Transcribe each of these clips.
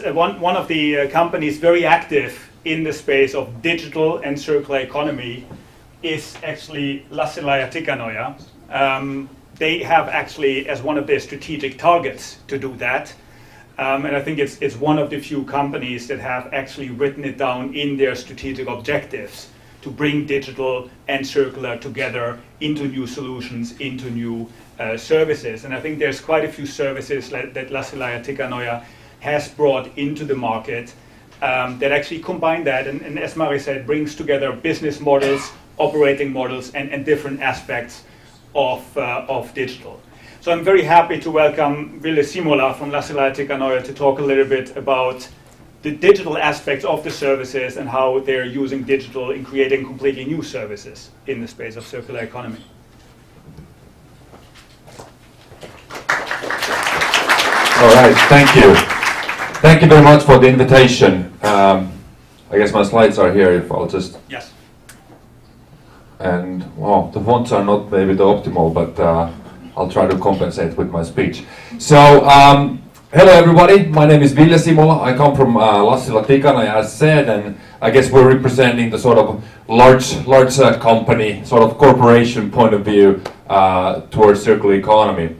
is one of the companies very active in the space of digital and circular economy is actually Lassila Tikanoja. They have actually as one of their strategic targets to do that. And I think it's one of the few companies that have actually written it down in their strategic objectives to bring digital and circular together into new solutions, into new services. And I think there's quite a few services that Lassila Tikanoja has brought into the market that actually combine that, and as Mari said, brings together business models, operating models, and different aspects of digital. So I'm very happy to welcome Ville Simola from Lassila Tikanoja to talk a little bit about the digital aspects of the services and how they're using digital in creating completely new services in the space of circular economy. All right, thank you. Thank you very much for the invitation. I guess my slides are here, if I'll just... Yes. And, well, the fonts are not maybe the optimal, but I'll try to compensate with my speech. So, hello everybody, my name is Ville Simola. I come from Lassila Tikanoja, as said, and I guess we're representing the sort of large company, sort of corporation point of view towards circular economy.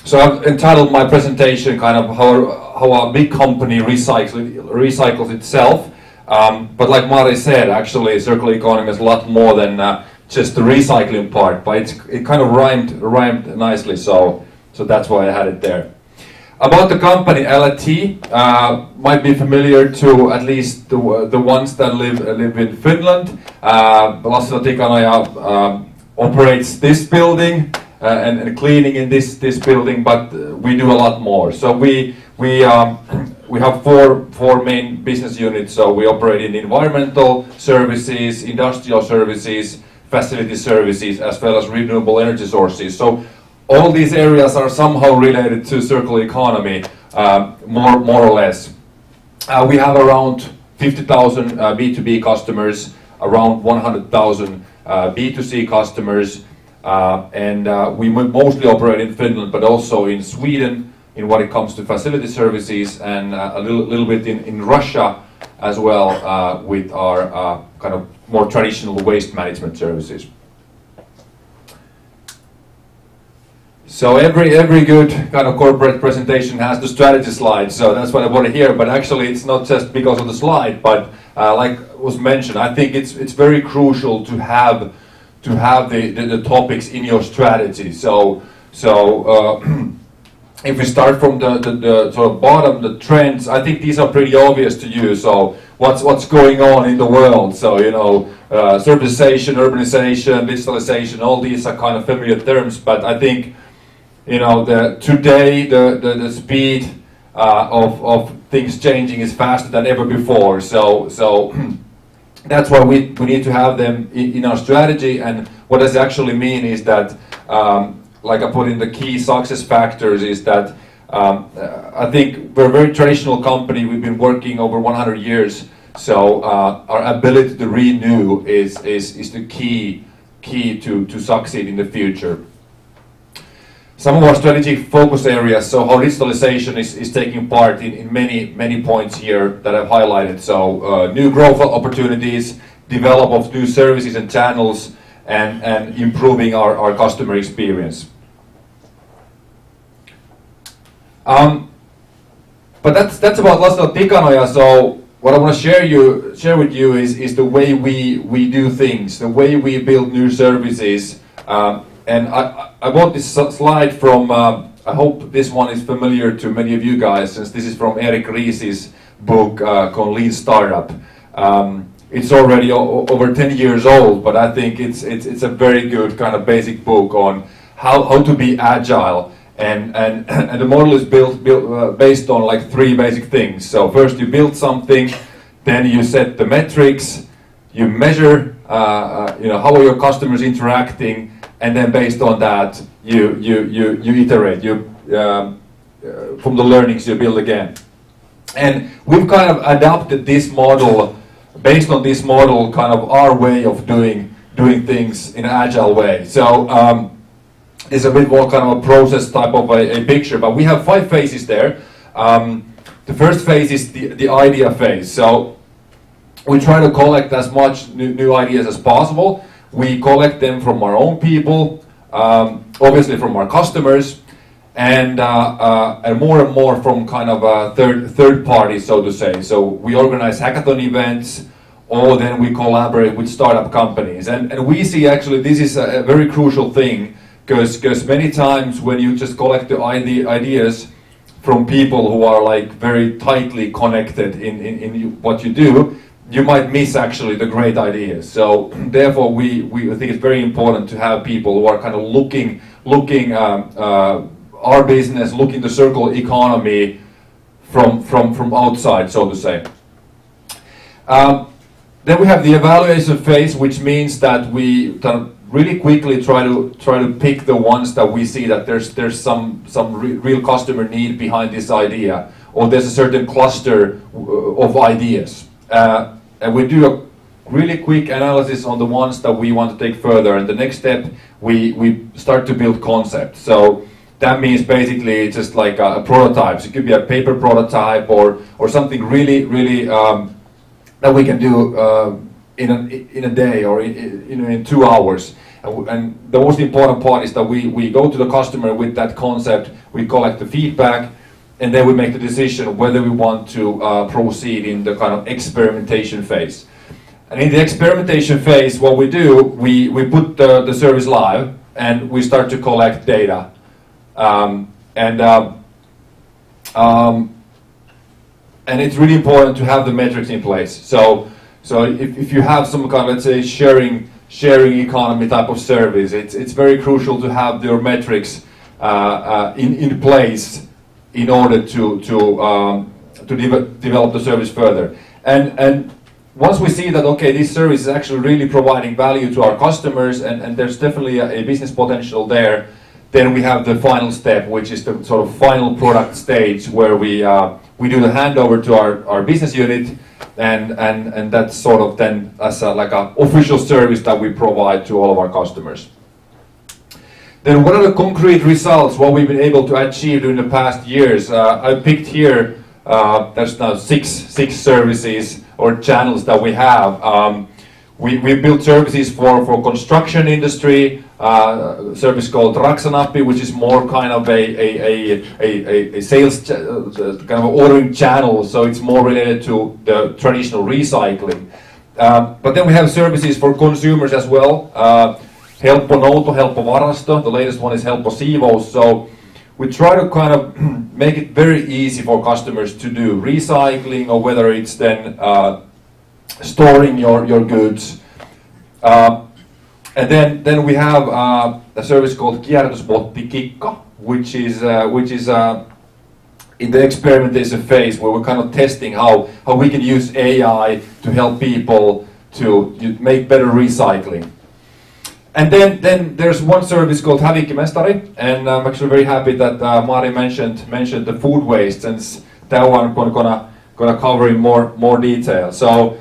So I've entitled my presentation kind of how a big company recycles itself. But like Mari said, actually circular economy is a lot more than just the recycling part, but it kind of rhymed nicely, so that's why I had it there. About the company, LT might be familiar to at least the ones that live in Finland. Lassila Tikanoja operates this building and cleaning in this building, but we do a lot more. So we have four main business units. So we operate in environmental services, industrial services, facility services, as well as renewable energy sources. So all these areas are somehow related to circular economy, more or less. We have around 50,000 B2B customers, around 100,000 B2C customers, and we mostly operate in Finland, but also in Sweden in what it comes to facility services, and a little bit in Russia as well with our kind of more traditional waste management services. So every good kind of corporate presentation has the strategy slide, so that's what I want to hear. But actually, it's not just because of the slide, but like was mentioned, I think it's very crucial to have the topics in your strategy. So if we start from the sort of bottom, the trends, I think these are pretty obvious to you. So what's going on in the world? So you know, servitization, urbanization, digitalization, all these are kind of familiar terms, but I think, you know, today the speed of things changing is faster than ever before. So that's why we need to have them in our strategy. And what does it actually mean is that, like I put in the key success factors, is that I think we're a very traditional company. We've been working over 100 years. So our ability to renew is the key to succeed in the future. Some of our strategic focus areas, so how digitalization is taking part in many points here that I've highlighted. So new growth opportunities, develop of new services and channels, and improving our customer experience. But that's about Lassila Tikanoja. So what I want to share with you is the way we do things, the way we build new services. And I bought this slide from, I hope this one is familiar to many of you guys, since this is from Eric Ries's book called Lean Startup. It's already over 10 years old, but I think it's a very good kind of basic book on how to be agile. And the model is built based on like three basic things. So first you build something, then you set the metrics, you measure, you know, how are your customers interacting, and then based on that, you iterate. From the learnings, you build again. And we've kind of adapted this model, based on this model, kind of our way of doing things in an agile way. So it's a bit more kind of a process type of a picture, but we have 5 phases there. The first phase is the idea phase. So we try to collect as much new ideas as possible. We collect them from our own people, obviously from our customers, and more from kind of a third party, so to say. So we organize hackathon events, or then we collaborate with startup companies. And we see actually this is a very crucial thing, because many times when you just collect the ideas from people who are like very tightly connected in what you do, you might miss actually the great ideas. So therefore we think it's very important to have people who are kind of looking our business, looking the circular economy from outside, so to say. Then we have the evaluation phase, which means that we really quickly try to pick the ones that we see that there's some real customer need behind this idea, or there's a certain cluster of ideas. And we do a really quick analysis on the ones that we want to take further, and the next step we start to build concepts. So that means basically just like a prototype. So it could be a paper prototype or something really that we can do in a day or in 2 hours. And the most important part is that we go to the customer with that concept, we collect the feedback, and then we make the decision whether we want to proceed in the kind of experimentation phase. And in the experimentation phase, what we do, we put the service live and we start to collect data. And it's really important to have the metrics in place. So if you have some kind of, let's say, sharing economy type of service, it's very crucial to have your metrics in place in order to develop the service further. And once we see that, okay, this service is actually really providing value to our customers and there's definitely a business potential there, then we have the final step, which is the sort of final product stage where we do the handover to our business unit, and that's sort of then as like an official service that we provide to all of our customers. Then what are the concrete results, what we've been able to achieve during the past years? I picked here, there's now six services or channels that we have. We built services for construction industry, a service called Raksanappi, which is more kind of a sales, kind of ordering channel, so it's more related to the traditional recycling. But then we have services for consumers as well. Helppo Nouto, Helppo Varasto, the latest one is Helppo Siivous. So we try to kind of make it very easy for customers to do recycling, or whether it's then storing your goods. And then we have a service called Kierrätysbotti Kikka, which is in the experimentation phase, where we're kind of testing how we can use AI to help people to make better recycling. And then there's one service called Hävikkimestari, and I'm actually very happy that Mari mentioned the food waste, since that one I'm gonna cover in more detail. So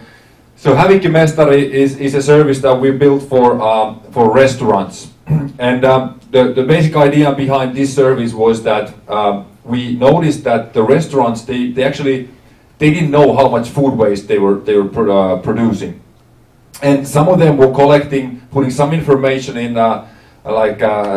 Hävikkimestari is a service that we built for restaurants, and the basic idea behind this service was that we noticed that the restaurants they didn't know how much food waste they were producing, and some of them were putting some information in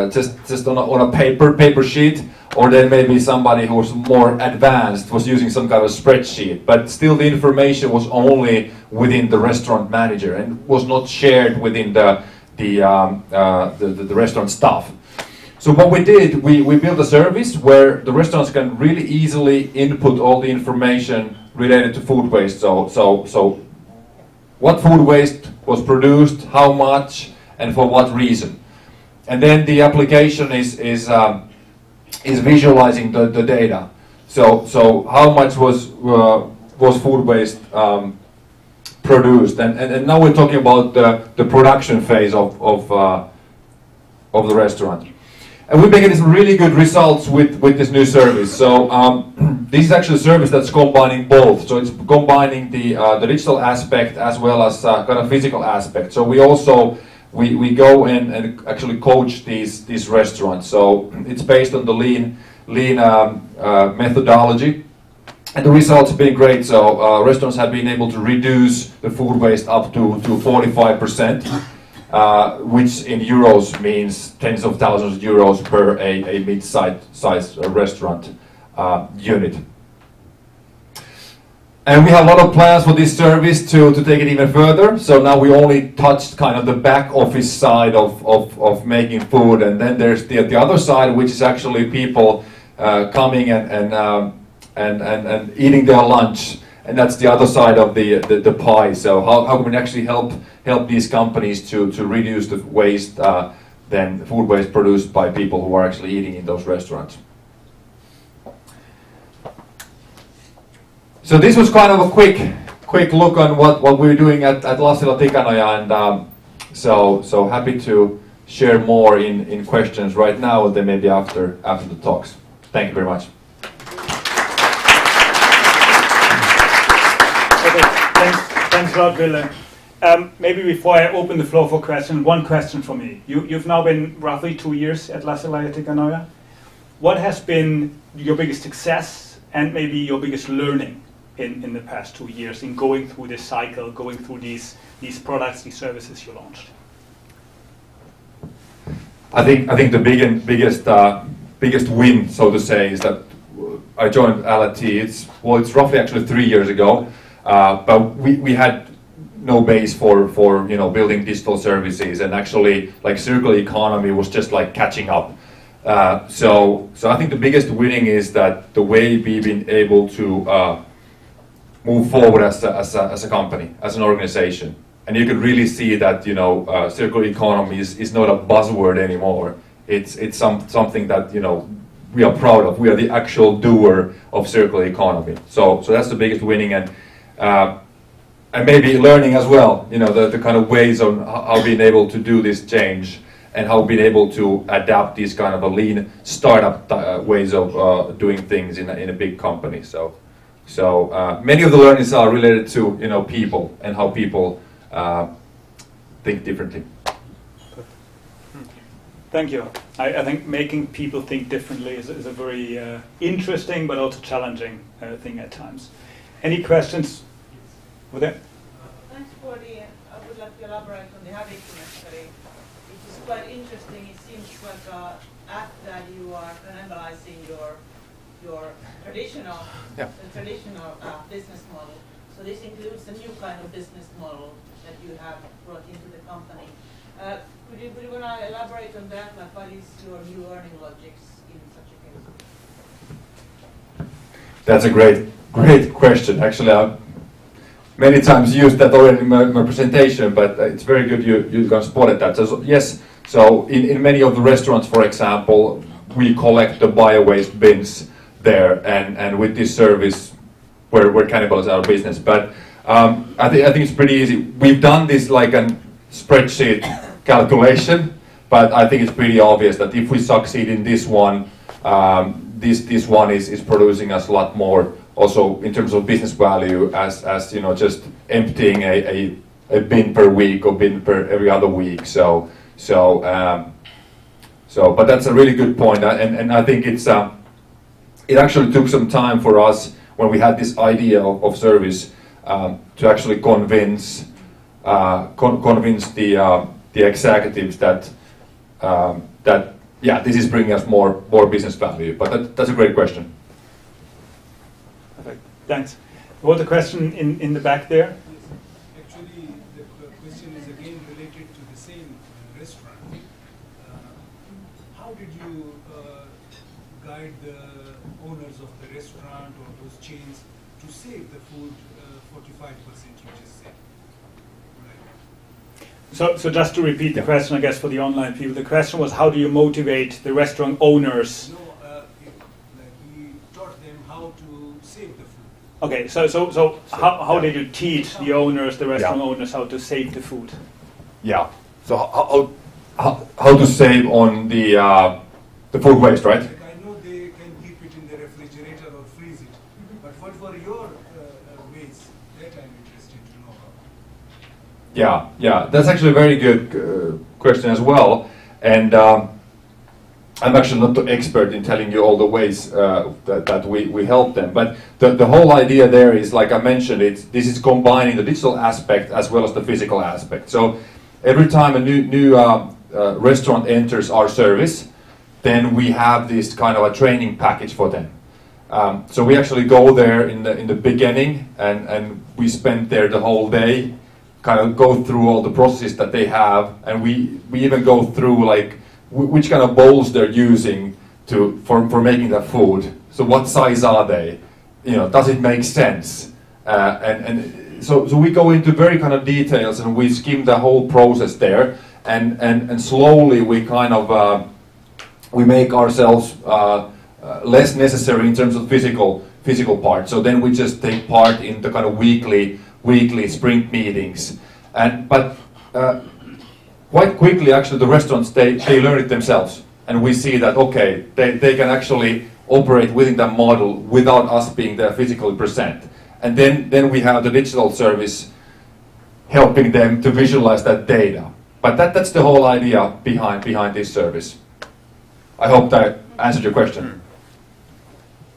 just on a paper sheet, or then maybe somebody who was more advanced was using some kind of spreadsheet, but still the information was only within the restaurant manager and was not shared within the restaurant staff. So what we did, we built a service where the restaurants can really easily input all the information related to food waste. So what food waste was produced, how much, and for what reason. And then the application is visualizing the data. So how much was food waste produced, and now we're talking about the production phase of the restaurant. And we're making some really good results with this new service. So this is actually a service that's combining both. So it's combining the digital aspect as well as kind of physical aspect. So we also we go and actually coach these restaurants. So it's based on the lean methodology. And the results have been great. So restaurants have been able to reduce the food waste up to 45%, which in euros means tens of thousands of euros per a mid-sized restaurant unit. And we have a lot of plans for this service to take it even further. So now we only touched kind of the back office side of making food, and then there's the other side, which is actually people coming and eating their lunch, and that's the other side of the pie. So how can we actually help these companies to reduce the waste, then food waste produced by people who are actually eating in those restaurants? So this was kind of a quick look on what we're doing at Lassila Tikanoja, and so happy to share more in questions right now, and then maybe after the talks. Thank you very much. Okay, thanks a lot, Ville. Maybe before I open the floor for questions, one question for me. You've now been roughly 2 years at Lassila Tikanoja. What has been your biggest success and maybe your biggest learning in the past 2 years in going through this cycle, going through these products, these services you launched? I think the biggest win, so to say, is that I joined LT. It's roughly actually 3 years ago, but we had no base for building digital services, and actually like circular economy was just like catching up. So I think the biggest winning is that the way we've been able to move forward as a company, as an organization, and you can really see that circular economy is not a buzzword anymore. It's something that we are proud of. We are the actual doer of circular economy. So that's the biggest winning, and maybe learning as well. The kind of ways on how being able to do this change, and how being able to adapt these kind of a lean startup ways of doing things in a big company. So many of the learnings are related to people and how people think differently. Thank you. I think making people think differently is a very interesting but also challenging thing at times. Any questions? Over there? Thanks for I would like to elaborate on the habit necessary. It is quite interesting. It seems like after you are analyzing your traditional business model. So this includes the new kind of business model that you have brought into the company. Would you want to elaborate on that? Like, what is your new earning logics in such a case? That's a great question. Actually, I've many times used that already in my presentation, but it's very good you can spotted that. So yes, so in many of the restaurants, for example, we collect the bio-waste bins there, and with this service, we're cannibalizing our business. But I think it's pretty easy. We've done this like a spreadsheet calculation, but I think it's pretty obvious that if we succeed in this one, this one is producing us a lot more also in terms of business value as just emptying a bin per week or bin per every other week. But that's a really good point, and I think it actually took some time for us when we had this idea of service to actually convince the executives that this is bringing us more business value. But that's a great question. Perfect. Thanks. What the question in the back there? Actually, the question is again related to the same restaurant. How did you guide the owners of the restaurant or those chains to save the food 45% you just said? Right. So just to repeat the question, I guess, for the online people, the question was, how do you motivate the restaurant owners? No, we taught them how to save the food. Okay, so how did you teach the owners, the restaurant owners, how to save the food? Yeah. So how to save on the food waste, right? Like I know they can keep it in the refrigerator or freeze it, but what for your waste, that I'm interested to know about. Yeah, that's actually a very good question as well. And I'm actually not the expert in telling you all the ways that we help them, but the whole idea there is, like I mentioned, this is combining the digital aspect as well as the physical aspect. So every time a new restaurant enters our service, then we have this kind of a training package for them. So we actually go there in the beginning, and we spend there the whole day, kind of go through all the processes that they have, and we even go through like which kind of bowls they're using for making that food. So what size are they? You know, does it make sense? So we go into very kind of details, and we skim the whole process there, and slowly we kind of we make ourselves less necessary in terms of physical part. So then we just take part in the kind of weekly sprint meetings, but quite quickly actually the restaurants they learn it themselves, and we see that okay, they can actually operate within that model without us being there physically present, and then we have the digital service helping them to visualize that data. But that's the whole idea behind this service. I hope that answered your question.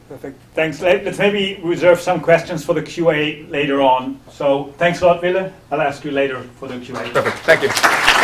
Perfect. Thanks. Let's maybe reserve some questions for the QA later on. So thanks a lot, Ville. I'll ask you later for the QA. Perfect. Thank you.